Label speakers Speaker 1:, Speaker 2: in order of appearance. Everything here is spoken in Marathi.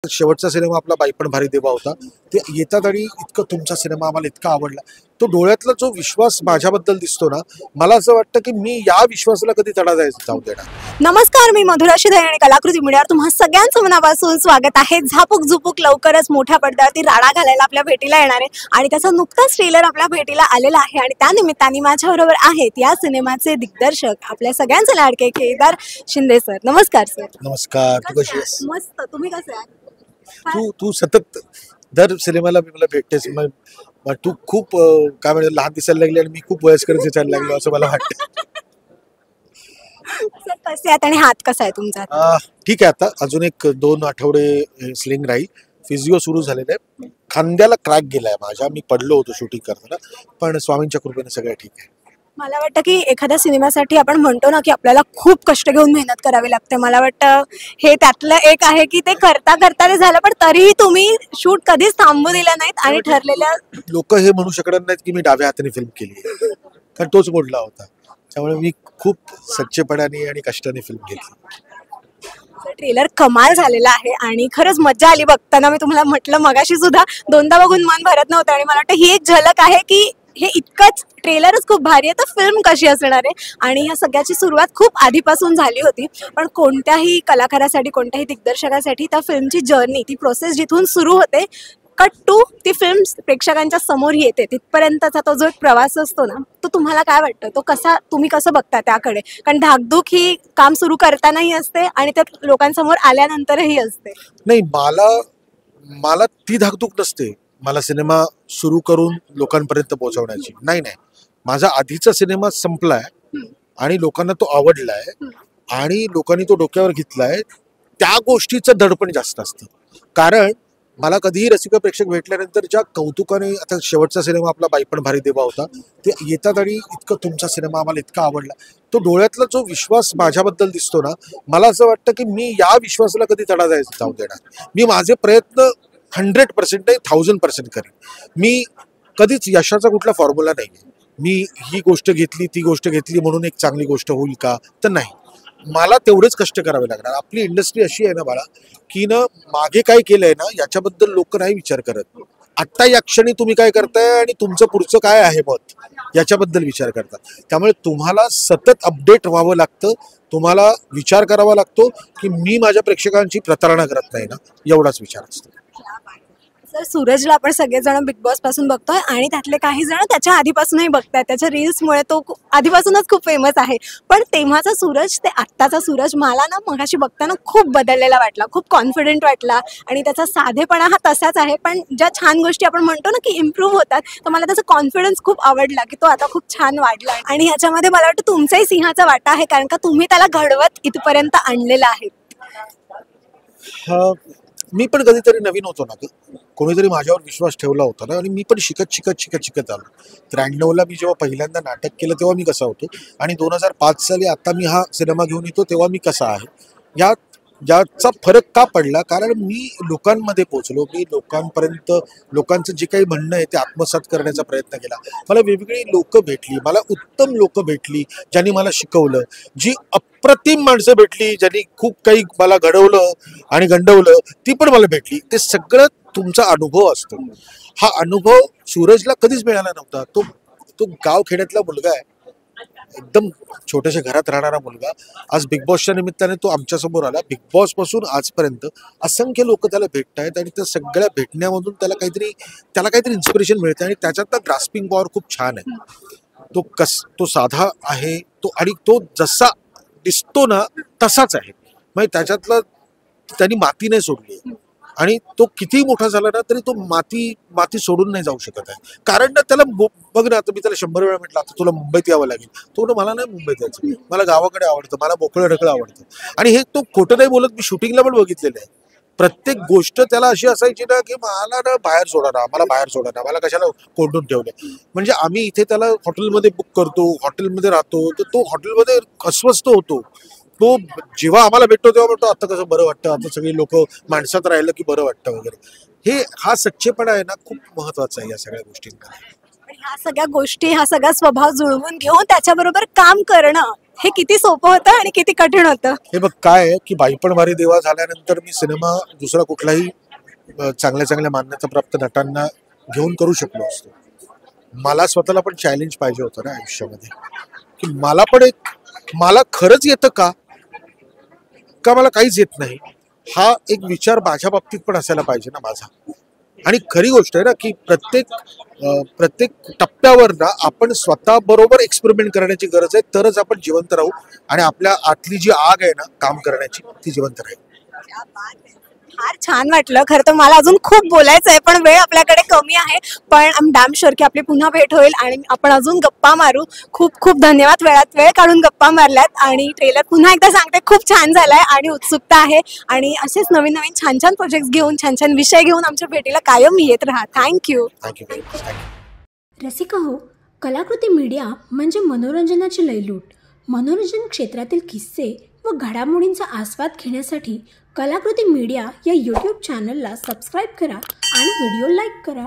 Speaker 1: शेवटचा सिनेमा आपला बाई पण भारी देवा होता. ते येतात आणि इतकं तुमचा सिनेमा आम्हाला इतका आवडला. तो डोळ्यातला जो विश्वास माझ्याबद्दल दिसतो ना, मला असं वाटतं की मी या विश्वासाला कधी तडा जाऊ देणार.
Speaker 2: नमस्कार, मी मधुरा शिधाई आणि कलाकृती मीडियावर तुम्हा सगळ्यांचं मनापासून स्वागत आहे. झापूक झुपूक लवकरच मोठ्या पडद्यावरती राडा घालायला आपल्या भेटीला येणार आहे आणि त्याचा नुकताच ट्रेलर आपल्या भेटीला आलेला आहे आणि त्या निमित्ताने माझ्याबरोबर आहेत या सिनेमाचे दिग्दर्शक आपल्या सगळ्यांचे लाडके केदार शिंदे सर. नमस्कार सर.
Speaker 1: नमस्कार. तू कशी आहेस?
Speaker 2: मस्त. तुम्ही कसे आहात?
Speaker 1: तू सतत दर सिनेमाला मला भेटतेस. मग तू खूप काय म्हणजे लहान दिसायला लागली आणि मी खूप वयस्कर दिसायला लागलो असं मला वाटतं.
Speaker 2: सर कसे आहात आणि हात कसा आहे तुमचा?
Speaker 1: ठीक आहे. आता अजून एक 2 आठवडे स्लिंग राहील. फिजिओ सुरू झालेलं आहे. खांद्याला क्रॅक गेलाय माझ्या. मी पडलो होतो शूटिंग करताना, पण स्वामींच्या कृपेने सगळं ठीक आहे.
Speaker 2: मला वाटतं की एखाद्या सिनेमासाठी आपण म्हणतो ना की आपल्याला खूप कष्ट घेऊन मेहनत करावी लागते. मला वाटतं हे त्यातलं एक आहे की ते करता करता ते झालं, पण तरीही तुम्ही शूट कधीच थांबू दिला नाहीत आणि ठरलेल्या.
Speaker 1: लोक हे म्हणू शकणार नाहीत की मी डाव्या हाताने फिल्म केली, कारण तोच मोडला होता. त्यामुळे मी खूप सच्चेपणाने आणि कष्टाने फिल्म घेतली.
Speaker 2: ट्रेलर कमाल झालेला आहे आणि खरंच मजा आली बघताना. मी तुम्हाला म्हटलं मगाशी सुद्धा दोनदा बघून मन भरत नव्हतं आणि मला वाटतं ही एक झलक आहे की हे इतकंच ट्रेलरच खूप भारी आहे, तर फिल्म कशी असणार आहे. आणि ह्या सगळ्याची सुरुवात खूप आधीपासून झाली होती, पण कोणत्याही कलाकारासाठी कोणत्याही दिग्दर्शकासाठी त्या फिल्मची जर्नी, ती प्रोसेस जिथून सुरू होते कट टू ती फिल्म प्रेक्षकांच्या समोर येते तिथपर्यंतचा तो जो एक प्रवास असतो ना, तो तुम्हाला काय वाटतं, तो कसा तुम्ही कसं बघता त्याकडे? कारण धाकधूक ही काम सुरू करतानाही असते आणि त्या लोकांसमोर आल्यानंतरही असते.
Speaker 1: नाही, मला ती धाकधूक नसते. मला सिनेमा सुरू करून लोकांपर्यंत पोहोचवण्याची नाही. माझा आधीचा सिनेमा संपलाय आणि लोकांना तो आवडलाय आणि लोकांनी तो डोक्यावर घेतलाय. त्या गोष्टीचं दडपण जास्त असतं. कारण मला कधीही रसिक प्रेक्षक भेटल्यानंतर ज्या कौतुकाने, आता शेवटचा सिनेमा आपला बाई पण भारी देवा होता, ते येतात आणि इतकं तुमचा सिनेमा आम्हाला इतका आवडला. तो डोळ्यातला जो विश्वास माझ्याबद्दल दिसतो ना, मला असं वाटतं की मी या विश्वासाला कधी तडा जाऊ देणार. मी माझे प्रयत्न 100% नाही 1000% करेन. मी कधीच यशाचा कुठला फॉर्म्युला नाहीये. मी ही गोष्ट घेतली ती गोष्ट घेतली म्हणून एक चांगली गोष्ट होईल का, तर नाही. मला तेवढेच कष्ट करावे लागणार. आपली इंडस्ट्री अशी आहे ना बाळा, की ना मागे काय केलंय ना याच्याबद्दल लोक नाही विचार करत. आत्ता या क्षणी तुम्ही काय करताय आणि तुमचं पुढचं काय आहे मत, याच्याबद्दल विचार करतात. त्यामुळे तुम्हाला सतत अपडेट व्हावं लागतं. तुम्हाला विचार करावा लागतो की मी माझ्या प्रेक्षकांची प्रतारणा करत नाही ना, एवढाच विचार असतो.
Speaker 2: सर, सूरजला आपण सगळेजण बिग बॉस पासून बघतोय आणि त्यातले काही जण त्याच्या आधीपासूनही बघतायत. त्याच्या रील्समुळे तो आधीपासूनच खूप फेमस आहे. पण तेव्हाचा सूरज ते आत्ताचा सूरज मला ना मगाशी बघताना खूप बदललेला वाटला, खूप कॉन्फिडंट वाटला आणि त्याचा साधेपणा हा तसाच आहे. पण ज्या छान गोष्टी आपण म्हणतो ना की इम्प्रूव्ह होतात, तर मला त्याचा कॉन्फिडन्स खूप आवडला की तो आता खूप छान वाढला. आणि ह्याच्यामध्ये मला वाटतं तुमचाही सिंहाचा वाटा आहे, कारण का तुम्ही त्याला घडवत इथपर्यंत आणलेला आहे.
Speaker 1: मी पण कधीतरी नवीन होतो ना, कोणीतरी माझ्यावर विश्वास ठेवला होता ना, आणि मी पण शिकत आलो. 93ला मी जेव्हा पहिल्यांदा नाटक केलं तेव्हा मी कसा होतो आणि 2005 साली आता मी हा सिनेमा घेऊन येतो तेव्हा मी कसा आहे, याचा फरक का पडला? कारण मी लोकांमध्ये पोहोचलो. मी लोकांपर्यंत लोकांचं जे काही म्हणणं आहे ते आत्मसात करण्याचा प्रयत्न केला. मला वेगवेगळी लोक भेटली, मला उत्तम लोक भेटली ज्यांनी मला शिकवलं. जी अप्रतिम माणसं भेटली ज्यांनी खूप काही मला घडवलं आणि गंडवलं, ती पण मला भेटली. ते सगळं तुमचा अनुभव असतो. हा अनुभव सूरजला कधीच मिळाला नव्हता. तो गाव खेड्यातला मुलगा आहे, एकदम छोट्याशा घरात राहणारा मुलगा. आज बिग बॉसच्या निमित्ताने तो आमच्या समोर आला. बिग बॉस पासून आजपर्यंत असंख्य लोक त्याला भेटतायत आणि त्या सगळ्या भेटण्यामधून त्याला काहीतरी इन्स्पिरेशन मिळते आणि त्याच्यातला ग्रास्पिंग पॉवर खूप छान आहे. तो साधा आहे, आणि तो जसा दिसतो ना तसाच आहे. म्हणजे त्याच्यातलं त्यांनी माती नाही सोडली आणि तो कितीही मोठा झाला ना तरी तो माती सोडून नाही जाऊ शकत आहे. कारण ना त्याला बघ ना, आता मी त्याला 100 वेळा म्हटलं आता तुला मुंबईत यावं लागेल. तो ना मला नाही मुंबईत यायचं, मला गावाकडे आवडतं, मला मोकळं ढकळं आवडतं. आणि हे तो खोटं नाही बोलत. मी शूटिंगला पण बघितलेलं आहे. प्रत्येक गोष्ट त्याला अशी असायची ना की मला ना बाहेर सोडा ना, मला कशाला कोंडून ठेवलं. म्हणजे आम्ही इथे त्याला हॉटेलमध्ये बुक करतो, हॉटेलमध्ये राहतो, तर तो हॉटेलमध्ये अस्वस्थ होतो. तो जेव्हा आम्हाला भेटतो तेव्हा म्हणतो आता कसं बरं वाटतं, आता सगळी लोक माणसात राहिलं की बरं वाटतं वगैरे. हा सच्चेपणा आहे ना, खूप महत्वाचा आहे या सगळ्या गोष्टींमध्ये.
Speaker 2: ह्या सगळ्या गोष्टी, हा सगळा स्वभाव जुळवून घेऊन त्याच्याबरोबर काम करणं हे किती सोपं होतं आणि किती कठीण होतं.
Speaker 1: हे बघ काय आहे की बाईपण भारी देवा झाल्यानंतर मी सिनेमा दुसरा कुठलाही चांगल्या चांगल्या मान्यताप्राप्त नटांना घेऊन करू शकलो असतो. मला स्वतःला पण चॅलेंज पाहिजे होतं ना आयुष्यामध्ये, की मला खरंच येतं का मला काहीच येत नाही, हा एक विचार माझ्या बाबतीत पण असायला पाहिजे ना माझा. आणि खरी गोष्ट आहे ना की प्रत्येक टप्प्यावर ना आपण स्वतः बरोबर एक्सपेरिमेंट करण्याची गरज आहे, तरच आपण जिवंत राहू आणि आपल्या आतली जी आग आहे ना काम करण्याची ती जिवंत राहील.
Speaker 2: फार छान वाटलं. खरं तर मला अजून खूप बोलायचं आहे, पण वेळ आपल्याकडे कमी आहे. पण आय एम डॅम शुअर की आपली पुन्हा भेट होईल आणि आपण अजून गप्पा मारू. खूप खूप धन्यवाद वेळात वेळ काढून गप्पा मारल्यात. आणि ट्रेलर पुन्हा एकदा सांगते खूप छान झालाय आणि उत्सुकता आहे. आणि असेच नवीन नवीन छान छान प्रोजेक्ट्स घेऊन छान छान विषय घेऊन आमच्या भेटीला कायम येत राहा. Thank you.
Speaker 1: Thank you very much.
Speaker 3: Rasika हो, कलाकृती मीडिया म्हणजे मनोरंजनाची लयलूट. मनोरंजन क्षेत्रातील किस्से व घडामोडींचा आस्वाद घेण्यासाठी कलाकृती मीडिया या यूट्यूब चॅनलला सबस्क्राईब करा आणि व्हिडिओ लाईक करा.